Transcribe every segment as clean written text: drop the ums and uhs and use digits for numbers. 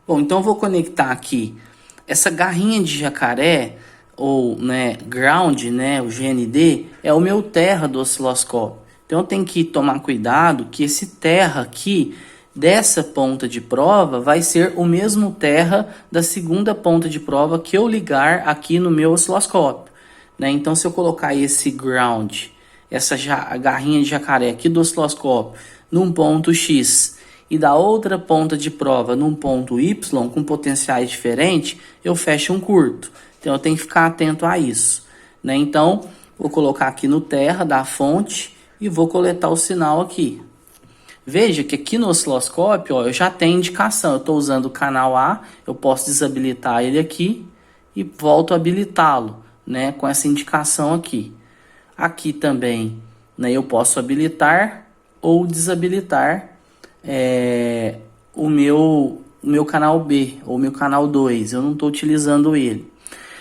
Bom, então eu vou conectar aqui essa garrinha de jacaré, ou né, ground, né, o GND, é o meu terra do osciloscópio. Então eu tenho que tomar cuidado que esse terra aqui, dessa ponta de prova, vai ser o mesmo terra da segunda ponta de prova que eu ligar aqui no meu osciloscópio. Né? Então se eu colocar esse ground, essa garrinha de jacaré aqui do osciloscópio, num ponto X, e da outra ponta de prova num ponto Y, com potenciais diferentes, eu fecho um curto. Então eu tenho que ficar atento a isso. Né? Então, vou colocar aqui no terra da fonte e vou coletar o sinal aqui. Veja que aqui no osciloscópio, ó, eu já tenho indicação. Eu estou usando o canal A, eu posso desabilitar ele aqui e volto a habilitá-lo, né, com essa indicação aqui. Aqui também, né, eu posso habilitar ou desabilitar o meu canal B ou meu canal 2, eu não estou utilizando ele.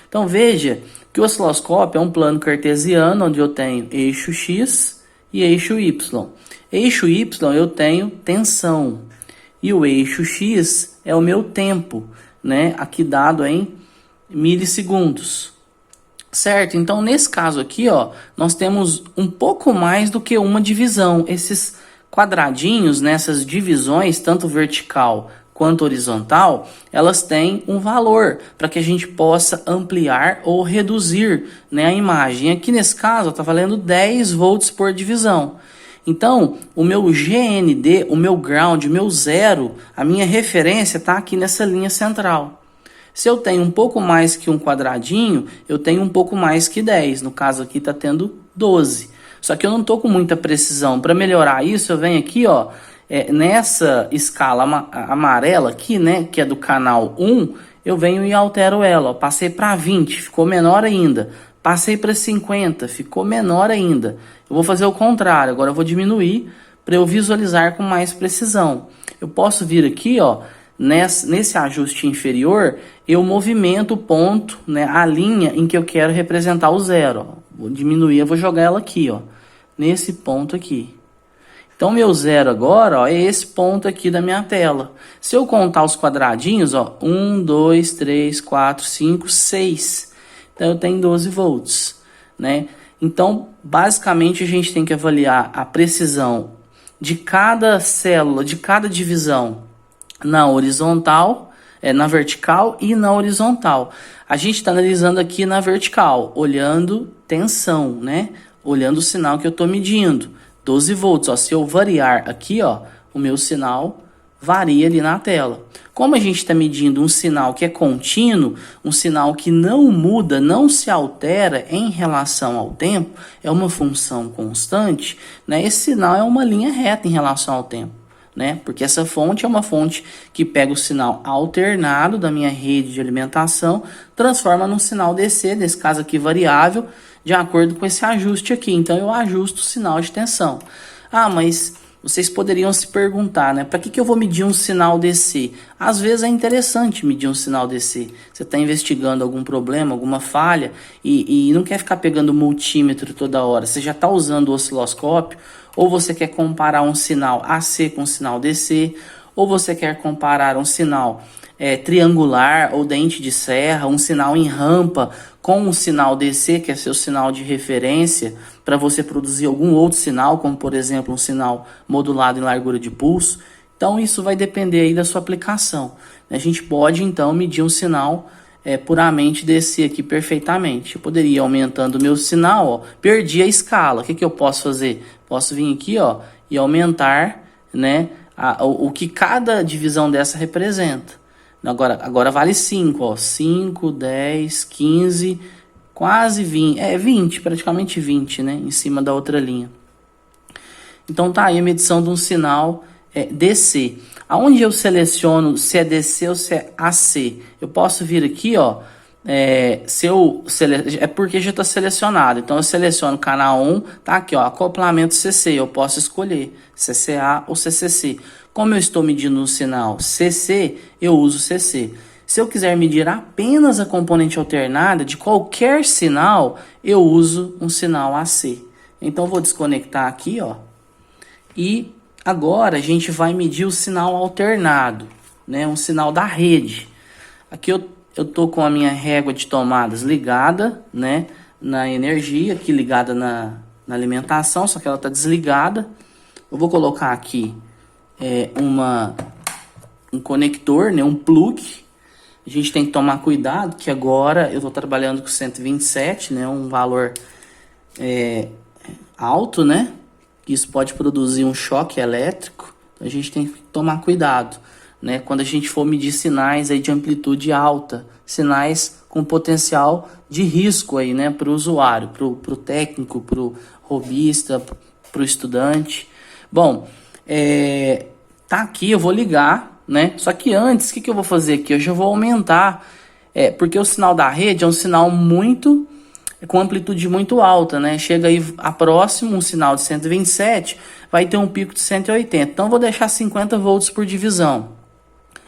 Então veja que o osciloscópio é um plano cartesiano onde eu tenho eixo X e eixo Y. Eixo Y eu tenho tensão e o eixo X é o meu tempo, né? Aqui dado em milissegundos. Certo? Então nesse caso aqui, ó, nós temos um pouco mais do que uma divisão. Esses quadradinhos, nessas divisões, tanto vertical quanto horizontal, elas têm um valor para que a gente possa ampliar ou reduzir, né, a imagem. Aqui nesse caso está valendo 10 volts por divisão. Então, o meu GND, o meu ground, o meu zero, a minha referência está aqui nessa linha central. Se eu tenho um pouco mais que um quadradinho, eu tenho um pouco mais que 10. No caso aqui está tendo 12. Só que eu não estou com muita precisão. Para melhorar isso, eu venho aqui, ó, nessa escala amarela aqui, né, que é do canal 1, eu venho e altero ela. Ó, passei para 20, ficou menor ainda. Passei para 50, ficou menor ainda. Eu vou fazer o contrário, agora eu vou diminuir para eu visualizar com mais precisão. Eu posso vir aqui, ó, nesse ajuste inferior, eu movimento o ponto, né, a linha em que eu quero representar o zero. Ó. Vou diminuir, eu vou jogar ela aqui, ó, nesse ponto aqui. Então, meu zero agora, ó, é esse ponto aqui da minha tela. Se eu contar os quadradinhos, ó, 1, 2, 3, 4, 5, 6. Então, eu tenho 12 volts, né? Então, basicamente, a gente tem que avaliar a precisão de cada célula, de cada divisão na horizontal, na vertical e na horizontal. A gente está analisando aqui na vertical, olhando tensão, né? Olhando o sinal que eu estou medindo. 12 volts, ó. Se eu variar aqui, ó, o meu sinal varia ali na tela. Como a gente está medindo um sinal que é contínuo, um sinal que não muda, não se altera em relação ao tempo, é uma função constante, né? Esse sinal é uma linha reta em relação ao tempo. Né? Porque essa fonte é uma fonte que pega o sinal alternado da minha rede de alimentação, transforma num sinal DC, nesse caso aqui variável, de acordo com esse ajuste aqui. Então eu ajusto o sinal de tensão. Ah, mas vocês poderiam se perguntar, né? Para que eu vou medir um sinal DC? Às vezes é interessante medir um sinal DC. Você está investigando algum problema, alguma falha e não quer ficar pegando o multímetro toda hora. Você já está usando o osciloscópio, ou você quer comparar um sinal AC com um sinal DC, ou você quer comparar um sinal triangular ou dente de serra, um sinal em rampa com um sinal DC, que é seu sinal de referência, para você produzir algum outro sinal, como por exemplo um sinal modulado em largura de pulso. Então isso vai depender aí da sua aplicação. A gente pode então medir um sinal puramente DC aqui perfeitamente. Eu poderia ir aumentando o meu sinal, ó, perdi a escala. O que eu posso fazer? Posso vir aqui, ó, e aumentar, né, o que cada divisão dessa representa. Agora vale 5, ó, 5, 10, 15, quase 20, 20, praticamente 20, né, em cima da outra linha. Então tá aí a medição de um sinal DC. Aonde eu seleciono se é DC ou se é AC? Eu posso vir aqui, ó, é porque já está selecionado. Então eu seleciono canal 1, tá aqui, ó, acoplamento CC. Eu posso escolher CCA ou CCC. Como eu estou medindo um sinal CC, eu uso CC. Se eu quiser medir apenas a componente alternada de qualquer sinal, eu uso um sinal AC. Então, vou desconectar aqui, ó. E agora a gente vai medir o sinal alternado, né? Um sinal da rede. Aqui eu tô com a minha régua de tomadas ligada, né? Na energia, aqui ligada na alimentação, só que ela tá desligada. Eu vou colocar aqui um conector, né? Um plug. A gente tem que tomar cuidado que agora eu estou trabalhando com 127, né? Um valor alto, né? Isso pode produzir um choque elétrico. Então a gente tem que tomar cuidado, né? Quando a gente for medir sinais aí de amplitude alta, sinais com potencial de risco aí, né? Para o usuário, para o técnico, para o robista, para o estudante. Bom, tá aqui, eu vou ligar, né? Só que antes, o que eu vou fazer aqui? Eu já vou aumentar, porque o sinal da rede é um sinal com amplitude muito alta, né? Chega aí a próximo, um sinal de 127, vai ter um pico de 180. Então, eu vou deixar 50 volts por divisão.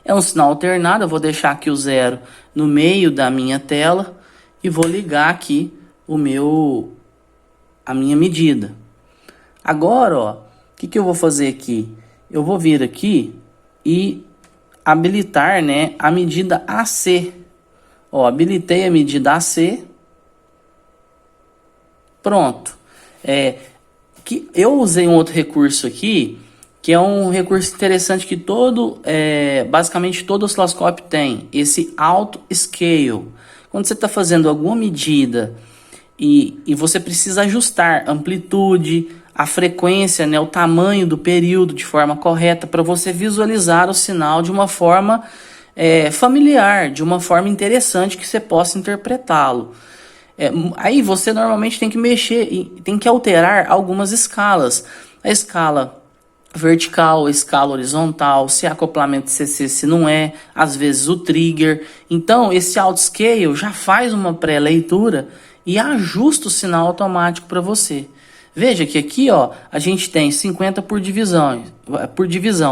É um sinal alternado, eu vou deixar aqui o zero no meio da minha tela e vou ligar aqui a minha medida. Agora, ó, o que eu vou fazer aqui? Eu vou vir aqui e habilitar, né, a medida AC. Ó, habilitei a medida AC. Pronto. Que eu usei um outro recurso aqui, que é um recurso interessante que basicamente todo osciloscópio tem, esse auto scale. Quando você está fazendo alguma medida e você precisa ajustar amplitude, a frequência, né, o tamanho do período de forma correta para você visualizar o sinal de uma forma familiar, de uma forma interessante que você possa interpretá-lo. Aí você normalmente tem que mexer, tem que alterar algumas escalas. A escala vertical, a escala horizontal, se é acoplamento CC, se não é, às vezes o trigger. Então esse auto-scale já faz uma pré-leitura e ajusta o sinal automático para você. Veja que aqui, ó, a gente tem 50 por divisão,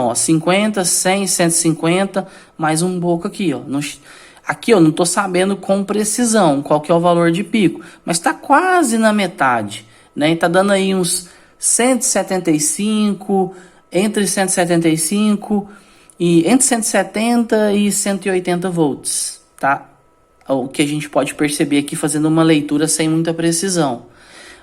ó, 50, 100, 150, mais um pouco aqui, ó. Aqui eu não estou sabendo com precisão qual que é o valor de pico, mas está quase na metade, né? Está dando aí uns 175, entre 175 e entre 170 e 180 volts, tá? O que a gente pode perceber aqui fazendo uma leitura sem muita precisão.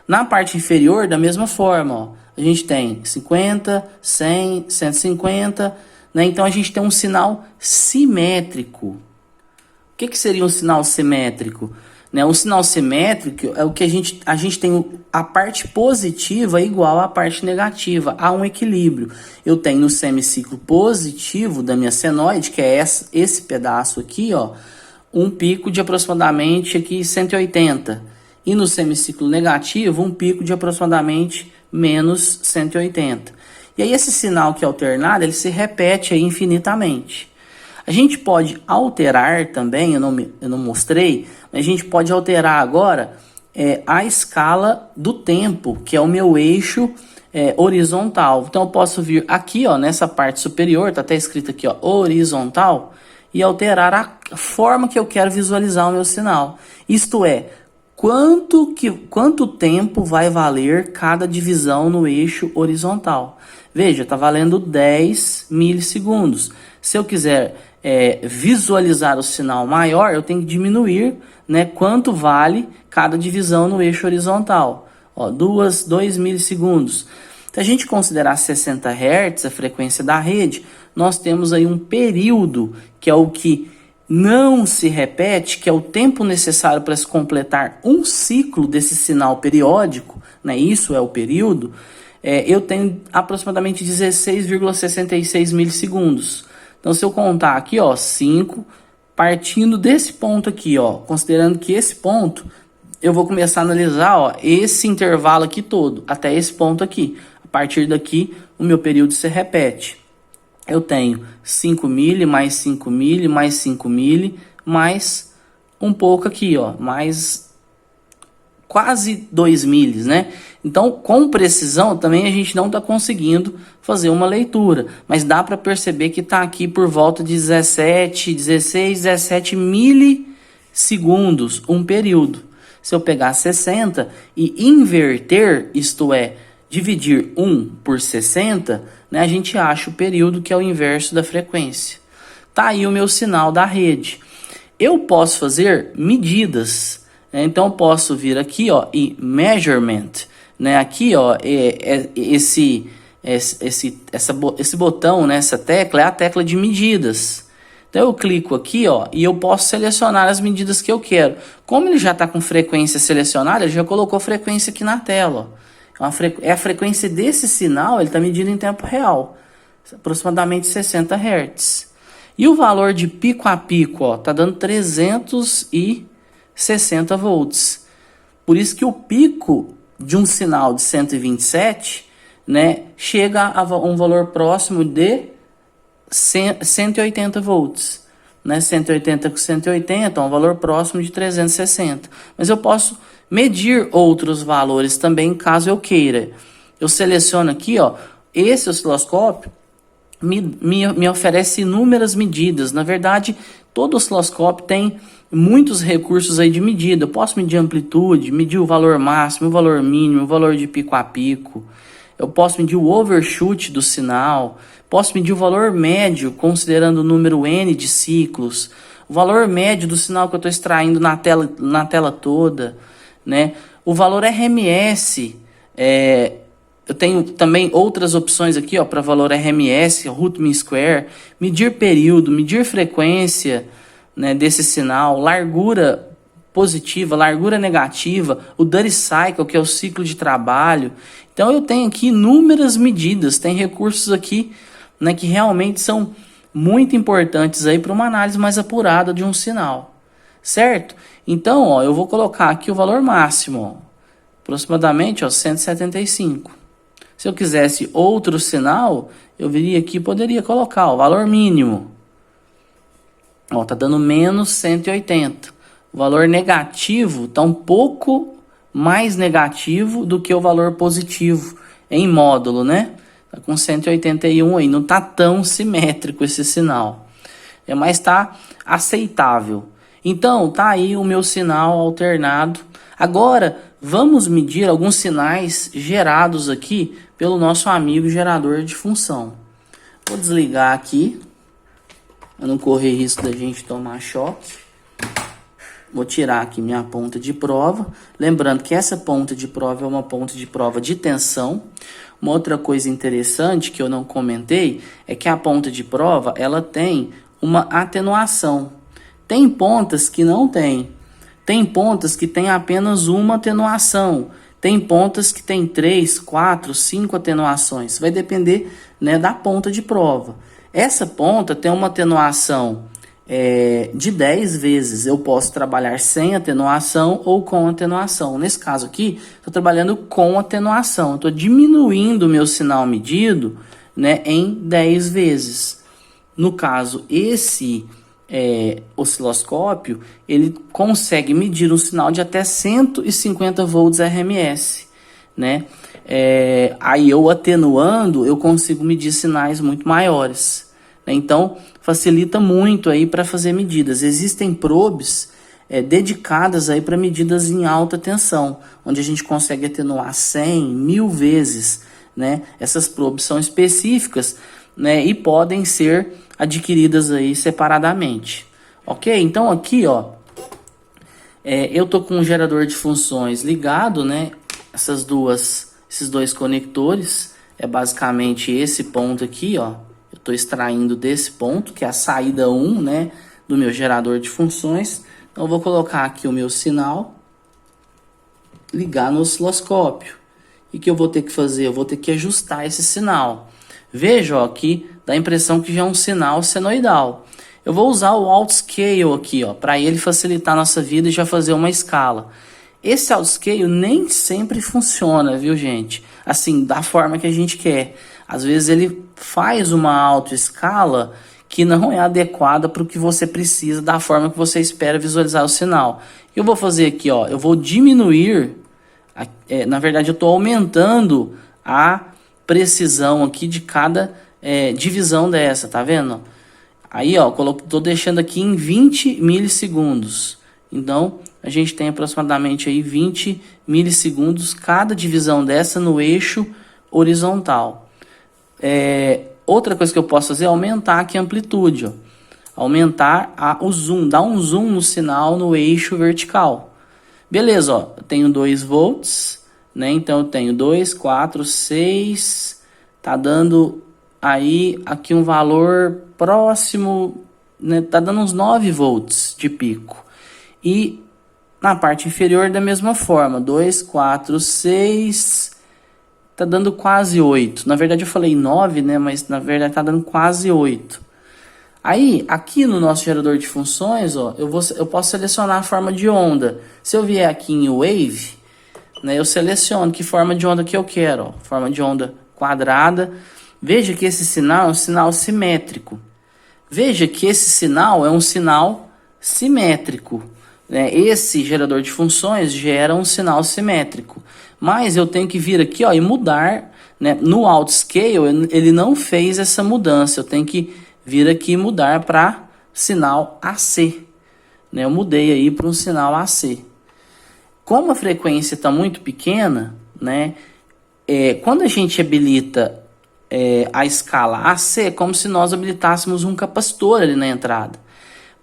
Na parte inferior, da mesma forma, ó, a gente tem 50, 100, 150, né? Então a gente tem um sinal simétrico. O que seria um sinal simétrico? Né? Um sinal simétrico é o que a gente tem a parte positiva igual à parte negativa, há um equilíbrio. Eu tenho no semiciclo positivo da minha senoide, que é esse pedaço aqui, ó, um pico de aproximadamente aqui 180. E no semiciclo negativo, um pico de aproximadamente menos 180. E aí esse sinal que é alternado, ele se repete aí infinitamente. A gente pode alterar também, eu não mostrei, mas a gente pode alterar agora a escala do tempo, que é o meu eixo horizontal. Então eu posso vir aqui, ó, nessa parte superior, tá até escrito aqui, ó, horizontal, e alterar a forma que eu quero visualizar o meu sinal. Isto é, quanto tempo vai valer cada divisão no eixo horizontal. Veja, está valendo 10 milissegundos. Se eu quiser visualizar o sinal maior, eu tenho que diminuir, né, quanto vale cada divisão no eixo horizontal. Ó, 2 milissegundos. Se a gente considerar 60 Hz, a frequência da rede, nós temos aí um período, que é o que não se repete, que é o tempo necessário para se completar um ciclo desse sinal periódico, né, isso é o período, eu tenho aproximadamente 16,66 milissegundos. Então, se eu contar aqui, ó, 5, partindo desse ponto aqui, ó, considerando que esse ponto, eu vou começar a analisar, ó, esse intervalo aqui todo, até esse ponto aqui. A partir daqui, o meu período se repete. Eu tenho 5 mili, mais 5 mili, mais 5 mili, mais um pouco aqui, ó, mais quase 2 milis, né? Então, com precisão, também a gente não está conseguindo fazer uma leitura, mas dá para perceber que está aqui por volta de 17 milissegundos, um período. Se eu pegar 60 e inverter, isto é, dividir 1 por 60, né, a gente acha o período que é o inverso da frequência. Tá aí o meu sinal da rede. Eu posso fazer medidas, né? Então eu posso vir aqui, ó, e measurement, né? Aqui, ó, esse botão, né, essa tecla é a tecla de medidas. Então eu clico aqui, ó, e eu posso selecionar as medidas que eu quero. Como ele já está com frequência selecionada, ele já colocou frequência aqui na tela, ó. É a frequência desse sinal, ele está medindo em tempo real, aproximadamente 60 Hz. E o valor de pico a pico, ó, tá dando 360 volts. Por isso que o pico de um sinal de 127, né, chega a um valor próximo de 180 volts. Né, 180 com 180, um valor próximo de 360. Mas eu posso medir outros valores também, caso eu queira. Eu seleciono aqui, ó, esse osciloscópio me oferece inúmeras medidas. Na verdade, todo osciloscópio tem muitos recursos aí de medida. Eu posso medir a amplitude, medir o valor máximo, o valor mínimo, o valor de pico a pico. Eu posso medir o overshoot do sinal. Posso medir o valor médio, considerando o número N de ciclos. O valor médio do sinal que eu estou extraindo na tela toda, né? O valor RMS, eu tenho também outras opções aqui, ó, para valor RMS, root mean square, medir período, medir frequência, né, desse sinal, largura positiva, largura negativa, o duty cycle, que é o ciclo de trabalho. Então eu tenho aqui inúmeras medidas, tem recursos aqui, né, que realmente são muito importantes aí para uma análise mais apurada de um sinal, certo? Então, ó, eu vou colocar aqui o valor máximo, ó, aproximadamente, ó, 175. Se eu quisesse outro sinal, eu viria aqui e poderia colocar o valor mínimo. Ó, tá dando menos 180. O valor negativo está um pouco mais negativo do que o valor positivo em módulo, né? Tá com 181 aí, não tá tão simétrico esse sinal. Mas tá aceitável. Então, tá aí o meu sinal alternado. Agora, vamos medir alguns sinais gerados aqui pelo nosso amigo gerador de função. Vou desligar aqui, para não correr risco da gente tomar choque. Vou tirar aqui minha ponta de prova. Lembrando que essa ponta de prova é uma ponta de prova de tensão. Uma outra coisa interessante que eu não comentei é que a ponta de prova ela tem uma atenuação. Tem pontas que não tem. Tem pontas que tem apenas uma atenuação. Tem pontas que tem 3, 4, 5 atenuações. Vai depender, né, da ponta de prova. Essa ponta tem uma atenuação de 10 vezes. Eu posso trabalhar sem atenuação ou com atenuação. Nesse caso aqui, estou trabalhando com atenuação. Estou diminuindo o meu sinal medido, né, em 10 vezes. No caso, esse osciloscópio, ele consegue medir um sinal de até 150 volts RMS, né? Aí eu atenuando, eu consigo medir sinais muito maiores, né? Então, facilita muito aí para fazer medidas. Existem probes dedicadas aí para medidas em alta tensão, onde a gente consegue atenuar 100, 1000 vezes, né? Essas probes são específicas, né, e podem ser adquiridas aí separadamente, ok? Então aqui, ó, eu tô com um gerador de funções ligado, né? Esses dois conectores, basicamente esse ponto aqui, ó. Eu tô extraindo desse ponto, que é a saída 1, né, do meu gerador de funções. Então eu vou colocar aqui o meu sinal, ligar no osciloscópio. E o que eu vou ter que fazer? Eu vou ter que ajustar esse sinal. Veja, ó, aqui dá a impressão que já é um sinal senoidal. Eu vou usar o Outscale aqui, ó, para ele facilitar a nossa vida e já fazer uma escala. Esse Outscale nem sempre funciona, viu, gente? Assim, da forma que a gente quer. Às vezes ele faz uma autoescala que não é adequada para o que você precisa, da forma que você espera visualizar o sinal. Eu vou fazer aqui, ó, eu vou diminuir Na verdade, eu estou aumentando a precisão aqui de cada divisão dessa, tá vendo? Aí, ó, tô deixando aqui em 20 milissegundos. Então, a gente tem aproximadamente aí 20 milissegundos cada divisão dessa no eixo horizontal. Outra coisa que eu posso fazer é aumentar aqui a amplitude, ó. Aumentar o zoom, dar um zoom no sinal no eixo vertical. Beleza, ó, eu tenho 2 volts, né? Então eu tenho 2, 4, 6, tá dando aí aqui um valor próximo, né? Tá dando uns 9 volts de pico. E na parte inferior da mesma forma, 2, 4, 6, tá dando quase 8. Na verdade eu falei 9, né? Mas na verdade tá dando quase 8. Aí, aqui no nosso gerador de funções, ó, eu posso selecionar a forma de onda. Se eu vier aqui em Wave, né, eu seleciono que forma de onda que eu quero. Ó, forma de onda quadrada. Veja que esse sinal é um sinal simétrico. Veja que esse sinal é um sinal simétrico. Né? Esse gerador de funções gera um sinal simétrico. Mas eu tenho que vir aqui, ó, e mudar. Né? No Outscale, ele não fez essa mudança. Eu tenho que vir aqui e mudar para sinal AC. Né? Eu mudei aí para um sinal AC. Como a frequência está muito pequena, né? Quando a gente habilita a escala AC, é como se nós habilitássemos um capacitor ali na entrada.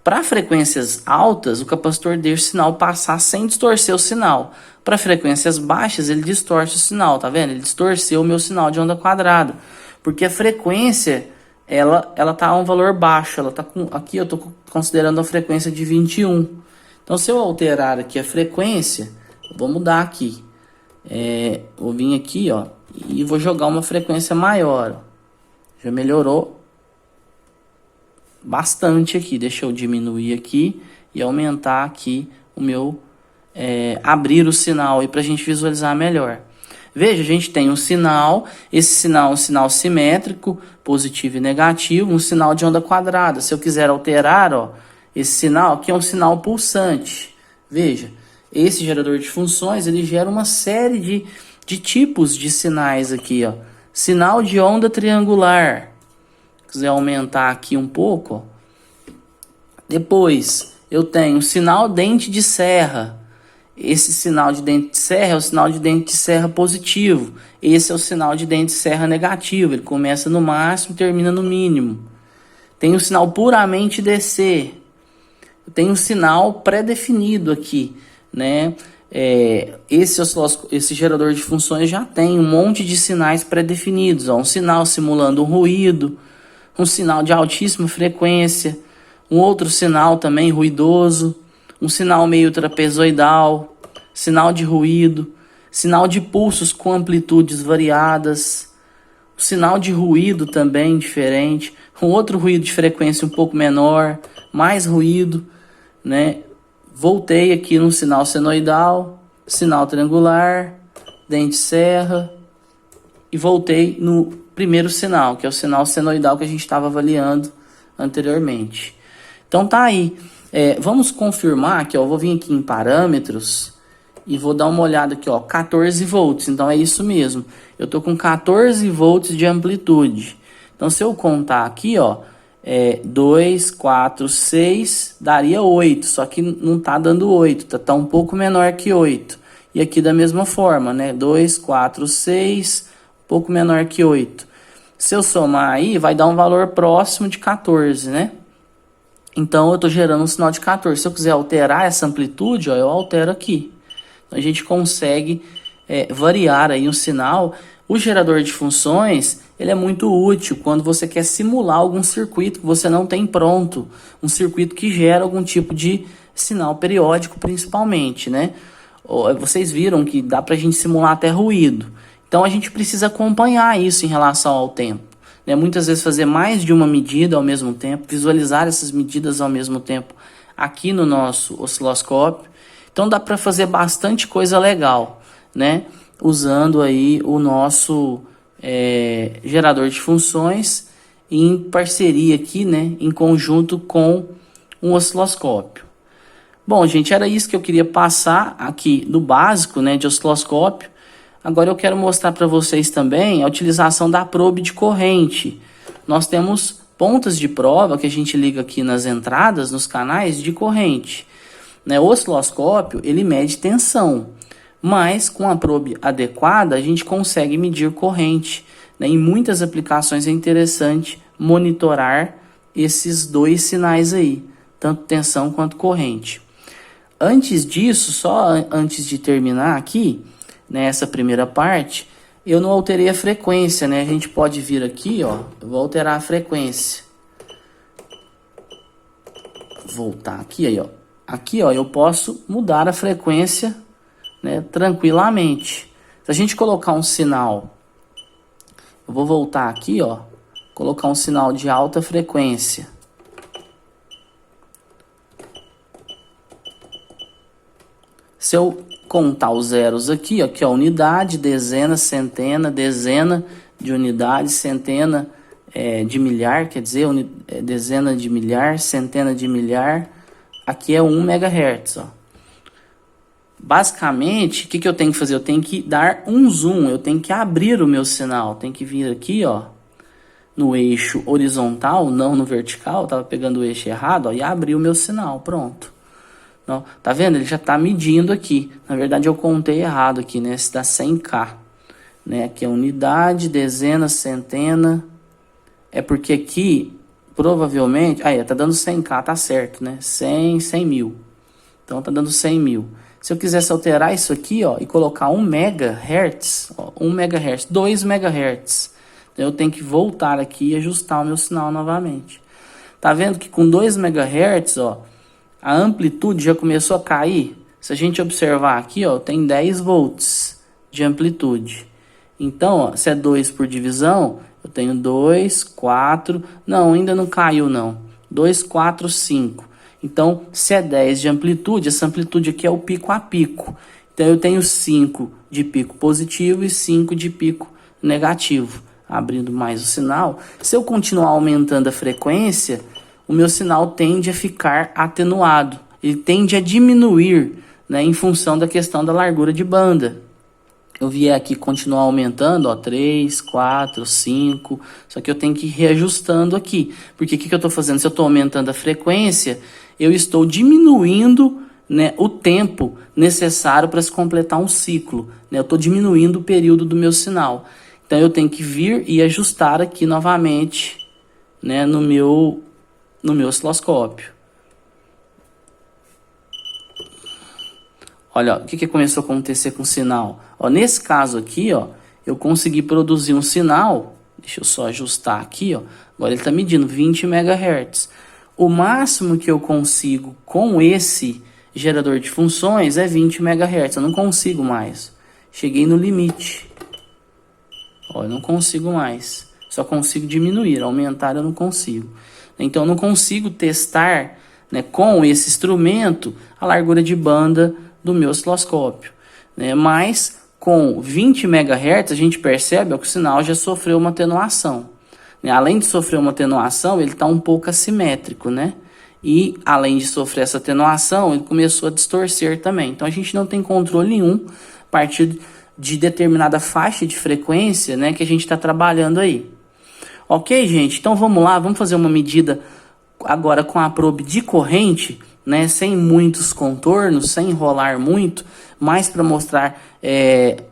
Para frequências altas, o capacitor deixa o sinal passar sem distorcer o sinal. Para frequências baixas, ele distorce o sinal, tá vendo? Ele distorceu o meu sinal de onda quadrada. Porque a frequência ela tá a um valor baixo, ela tá aqui eu tô considerando a frequência de 21. Então se eu alterar aqui a frequência, eu vou mudar aqui. Vou vir aqui, ó, e vou jogar uma frequência maior. Ó. Já melhorou bastante aqui. Deixa eu diminuir aqui e aumentar aqui o meu abrir o sinal aí pra gente visualizar melhor. Veja, a gente tem um sinal, esse sinal é um sinal simétrico, positivo e negativo, um sinal de onda quadrada. Se eu quiser alterar, ó, esse sinal aqui é um sinal pulsante. Veja, esse gerador de funções, ele gera uma série de tipos de sinais aqui, ó. Sinal de onda triangular. Se quiser aumentar aqui um pouco, ó. Depois, eu tenho sinal dente de serra. Esse sinal de dente de serra é o sinal de dente de serra positivo. Esse é o sinal de dente de serra negativo. Ele começa no máximo e termina no mínimo. Tem o sinal puramente DC. Tem um sinal pré-definido aqui, né? Esse gerador de funções já tem um monte de sinais pré-definidos. Um sinal simulando um ruído, um sinal de altíssima frequência, um outro sinal também ruidoso, um sinal meio trapezoidal, sinal de ruído, sinal de pulsos com amplitudes variadas, um sinal de ruído também diferente, um outro ruído de frequência um pouco menor, mais ruído, né? Voltei aqui no sinal senoidal, sinal triangular, dente serra e voltei no primeiro sinal, que é o sinal senoidal que a gente estava avaliando anteriormente. Então tá aí. Vamos confirmar que eu vou vir aqui em parâmetros e vou dar uma olhada aqui, ó, 14 volts. Então é isso mesmo. Eu tô com 14 volts de amplitude. Então se eu contar aqui, ó, 2, 4, 6, daria 8. Só que não tá dando 8, tá um pouco menor que 8. E aqui da mesma forma, né? 2, 4, 6, um pouco menor que 8. Se eu somar aí, vai dar um valor próximo de 14, né? Então eu estou gerando um sinal de 14. Se eu quiser alterar essa amplitude, ó, eu altero aqui. Então a gente consegue variar aí um sinal. O gerador de funções, ele é muito útil quando você quer simular algum circuito que você não tem pronto. Um circuito que gera algum tipo de sinal periódico principalmente, né? Vocês viram que dá para a gente simular até ruído. Então a gente precisa acompanhar isso em relação ao tempo. Né? Muitas vezes fazer mais de uma medida ao mesmo tempo, visualizar essas medidas ao mesmo tempo aqui no nosso osciloscópio. Então dá para fazer bastante coisa legal, né? Usando aí o nosso gerador de funções em parceria aqui, né? Em conjunto com um osciloscópio. Bom, gente, era isso que eu queria passar aqui do básico, né, de osciloscópio. Agora eu quero mostrar para vocês também a utilização da probe de corrente. Nós temos pontas de prova que a gente liga aqui nas entradas, nos canais de corrente. Né? O osciloscópio, ele mede tensão, mas com a probe adequada a gente consegue medir corrente. Né? Em muitas aplicações é interessante monitorar esses dois sinais aí, tanto tensão quanto corrente. Antes disso, só antes de terminar aqui, nessa primeira parte, eu não alterei a frequência, né? A gente pode vir aqui, ó, eu vou alterar a frequência. Voltar aqui, aí, ó. Aqui, ó, eu posso mudar a frequência, né, tranquilamente. Se a gente colocar um sinal, eu vou voltar aqui, ó, colocar um sinal de alta frequência. Se eu contar os zeros aqui, ó, que é unidade, dezena, centena, dezena de unidade, centena de milhar, quer dizer, dezena de milhar, centena de milhar, aqui é 1 MHz, ó. Basicamente, o que eu tenho que fazer? Eu tenho que dar um zoom, eu tenho que abrir o meu sinal, tem que vir aqui, ó, no eixo horizontal, não no vertical, eu tava pegando o eixo errado, ó, e abrir o meu sinal, pronto. Não, tá vendo? Ele já tá medindo aqui. Na verdade, eu contei errado aqui, né? Esse dá 100K. Né? Aqui é unidade, dezena, centena. É porque aqui, provavelmente... Aí, tá dando 100K, tá certo, né? 100 mil. Então, tá dando 100 mil. Se eu quisesse alterar isso aqui, ó, e colocar 1 MHz, ó, 1 MHz, 2 MHz, eu tenho que voltar aqui e ajustar o meu sinal novamente. Tá vendo que com 2 MHz, ó, a amplitude já começou a cair? Se a gente observar aqui, ó, tem 10 volts de amplitude. Então, ó, se é 2 por divisão, eu tenho 2, 4... Não, ainda não caiu, não. 2, 4, 5. Então, se é 10 de amplitude, essa amplitude aqui é o pico a pico. Então, eu tenho 5 de pico positivo e 5 de pico negativo. Abrindo mais o sinal. Se eu continuar aumentando a frequência, o meu sinal tende a ficar atenuado, ele tende a diminuir, né, em função da questão da largura de banda. Eu vier aqui continuar aumentando, ó, 3, 4, 5, só que eu tenho que ir reajustando aqui, porque o que eu estou fazendo? Se eu estou aumentando a frequência, eu estou diminuindo, né, o tempo necessário para se completar um ciclo, né, eu estou diminuindo o período do meu sinal. Então eu tenho que vir e ajustar aqui novamente, né, no meu osciloscópio. Olha, ó, o que começou a acontecer com o sinal? Ó, nesse caso aqui, ó, eu consegui produzir um sinal. Deixa eu só ajustar aqui, ó. Agora ele está medindo 20 MHz. O máximo que eu consigo com esse gerador de funções é 20 MHz. Eu não consigo mais. Cheguei no limite. Ó, eu não consigo mais. Só consigo diminuir. Aumentar eu não consigo. Então, eu não consigo testar, né, com esse instrumento a largura de banda do meu osciloscópio. Né? Mas, com 20 MHz, a gente percebe que o sinal já sofreu uma atenuação. Né? Além de sofrer uma atenuação, ele está um pouco assimétrico. Né? E, além de sofrer essa atenuação, ele começou a distorcer também. Então, a gente não tem controle nenhum a partir de determinada faixa de frequência, né, que a gente está trabalhando aí. Ok, gente? Então vamos lá, vamos fazer uma medida agora com a probe de corrente, né? Sem muitos contornos, sem enrolar muito, mas para mostrar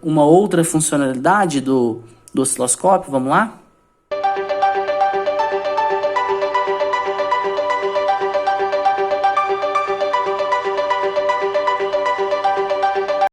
uma outra funcionalidade do osciloscópio. Vamos lá?